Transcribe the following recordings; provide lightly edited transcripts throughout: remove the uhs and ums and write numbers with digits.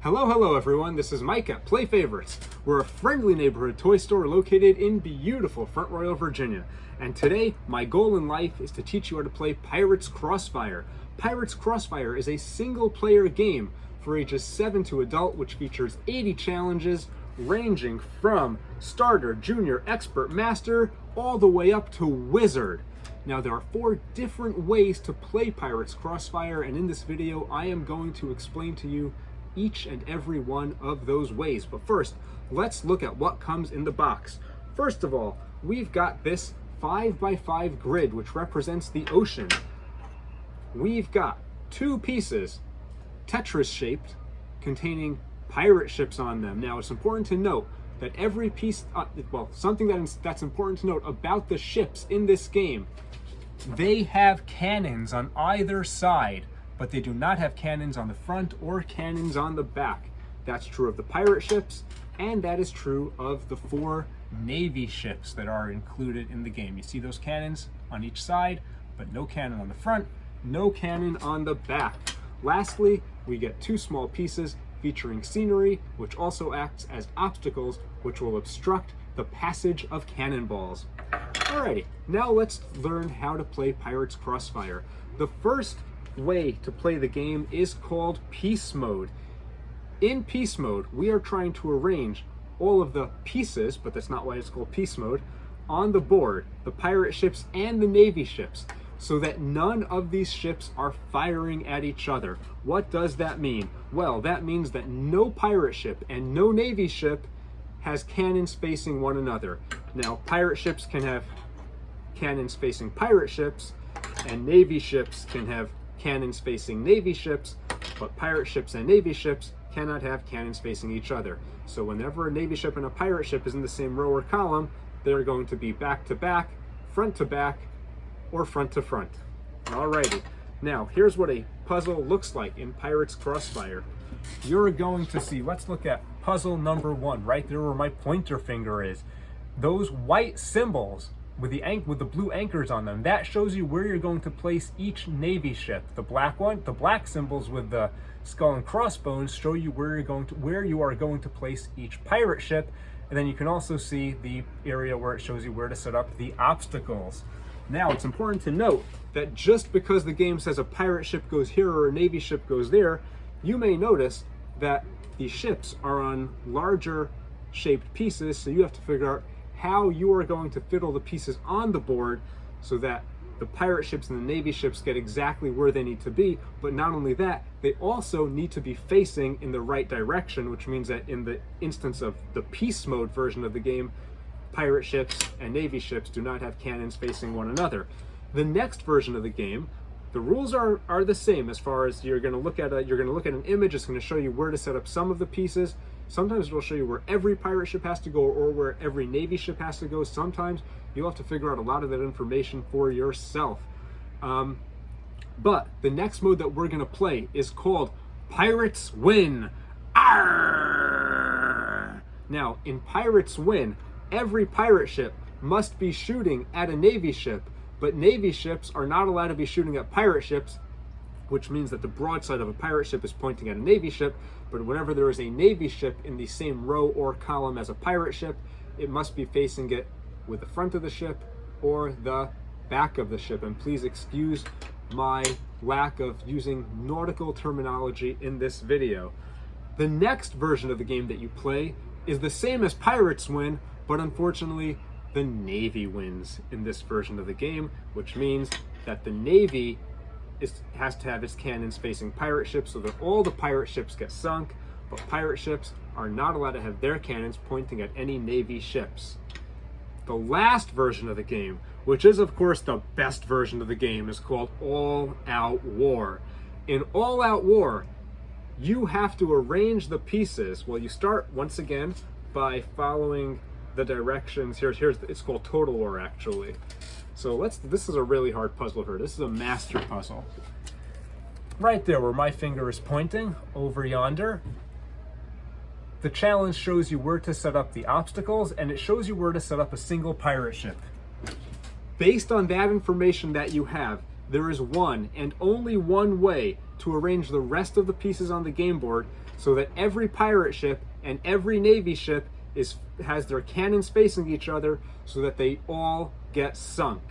Hello everyone, this is Mike at Play Favorites. We're a friendly neighborhood toy store located in beautiful Front Royal, Virginia. And today, my goal in life is to teach you how to play Pirates Crossfire. Pirates Crossfire is a single-player game for ages 7 to adult, which features 80 challenges ranging from starter, junior, expert, master, all the way up to wizard. Now there are 4 different ways to play Pirates Crossfire, and in this video I am going to explain to you each and every one of those ways. But first, let's look at what comes in the box. First of all, we've got this 5x5 grid, which represents the ocean. We've got 2 pieces, Tetris shaped, containing pirate ships on them. Now it's important to note that every piece, something that's important to note about the ships in this game, they have cannons on either side, but they do not have cannons on the front or cannons on the back. That's true of the pirate ships, and that is true of the 4 Navy ships that are included in the game. You see those cannons on each side, but no cannon on the front, no cannon on the back. Lastly, we get 2 small pieces featuring scenery, which also acts as obstacles, which will obstruct the passage of cannonballs. Alrighty, now let's learn how to play Pirates Crossfire. The first way to play the game is called Peace Mode. In Peace Mode, we are trying to arrange all of the pieces, but that's not why it's called Peace Mode, on the board, the pirate ships and the Navy ships, so that none of these ships are firing at each other. What does that mean? Well, that means that no pirate ship and no Navy ship has cannons facing one another. Now, pirate ships can have cannons facing pirate ships, and Navy ships can have cannons facing Navy ships, but pirate ships and Navy ships cannot have cannons facing each other. So whenever a Navy ship and a pirate ship is in the same row or column, they're going to be back to back, front to back, or front to front. Alrighty, now here's what a puzzle looks like in Pirates Crossfire. You're going to see, let's look at puzzle number 1, right there where my pointer finger is. Those white symbols with the blue anchors on them, that shows you where you're going to place each Navy ship. The black symbols with the skull and crossbones show you where you are going to place each pirate ship. And then you can also see the area where it shows you where to set up the obstacles. Now, it's important to note that just because the game says a pirate ship goes here or a Navy ship goes there, you may notice that the ships are on larger shaped pieces, so you have to figure out how you are going to fit all the pieces on the board so that the pirate ships and the Navy ships get exactly where they need to be. But not only that, they also need to be facing in the right direction, which means that in the instance of the Peace Mode version of the game, pirate ships and Navy ships do not have cannons facing one another. The next version of the game, the rules are the same as far as you're going to look at an image. It's going to show you where to set up some of the pieces. Sometimes it'll show you where every pirate ship has to go or where every Navy ship has to go. Sometimes you'll have to figure out a lot of that information for yourself. But the next mode that we're going to play is called Pirates Win. Aaaarrrrgghhh! Now, in Pirates Win, every pirate ship must be shooting at a Navy ship, but Navy ships are not allowed to be shooting at pirate ships, which means that the broadside of a pirate ship is pointing at a Navy ship, but whenever there is a Navy ship in the same row or column as a pirate ship, it must be facing it with the front of the ship or the back of the ship. And please excuse my lack of using nautical terminology in this video. The next version of the game that you play is the same as Pirates Win, but unfortunately, the Navy wins in this version of the game, which means that the Navy has to have its cannons facing pirate ships so that all the pirate ships get sunk, but pirate ships are not allowed to have their cannons pointing at any Navy ships. The last version of the game, which is of course the best version of the game, is called All Out War. In All Out War, you have to arrange the pieces. Well, you start once again by following the directions. It's called Total War actually. So this is a really hard puzzle here. This is a master puzzle. Right there where my finger is pointing, over yonder, the challenge shows you where to set up the obstacles, and it shows you where to set up a single pirate ship. Based on that information that you have, there is one and only one way to arrange the rest of the pieces on the game board so that every pirate ship and every Navy ship has their cannons facing each other so that they all get sunk.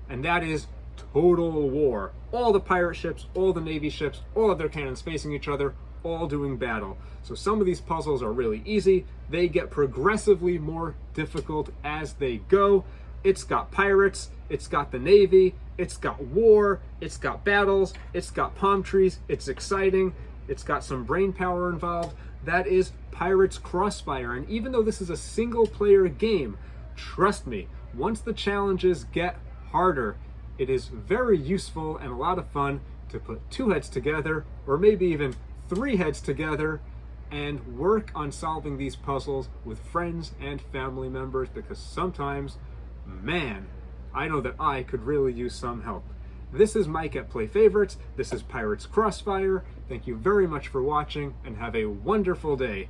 And that is total war. All the pirate ships, all the Navy ships, all of their cannons facing each other, all doing battle. So some of these puzzles are really easy. They get progressively more difficult as they go. It's got pirates, it's got the Navy, it's got war, it's got battles, it's got palm trees, it's exciting, it's got some brain power involved. That is Pirates Crossfire. And even though this is a single player game, trust me, once the challenges get harder, it is very useful and a lot of fun to put 2 heads together, or maybe even 3 heads together, and work on solving these puzzles with friends and family members, because sometimes, man, I know that I could really use some help. This is Mike at Play Favorites. This is Pirates Crossfire. Thank you very much for watching, and have a wonderful day.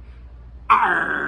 Aaaarrrrgghhh.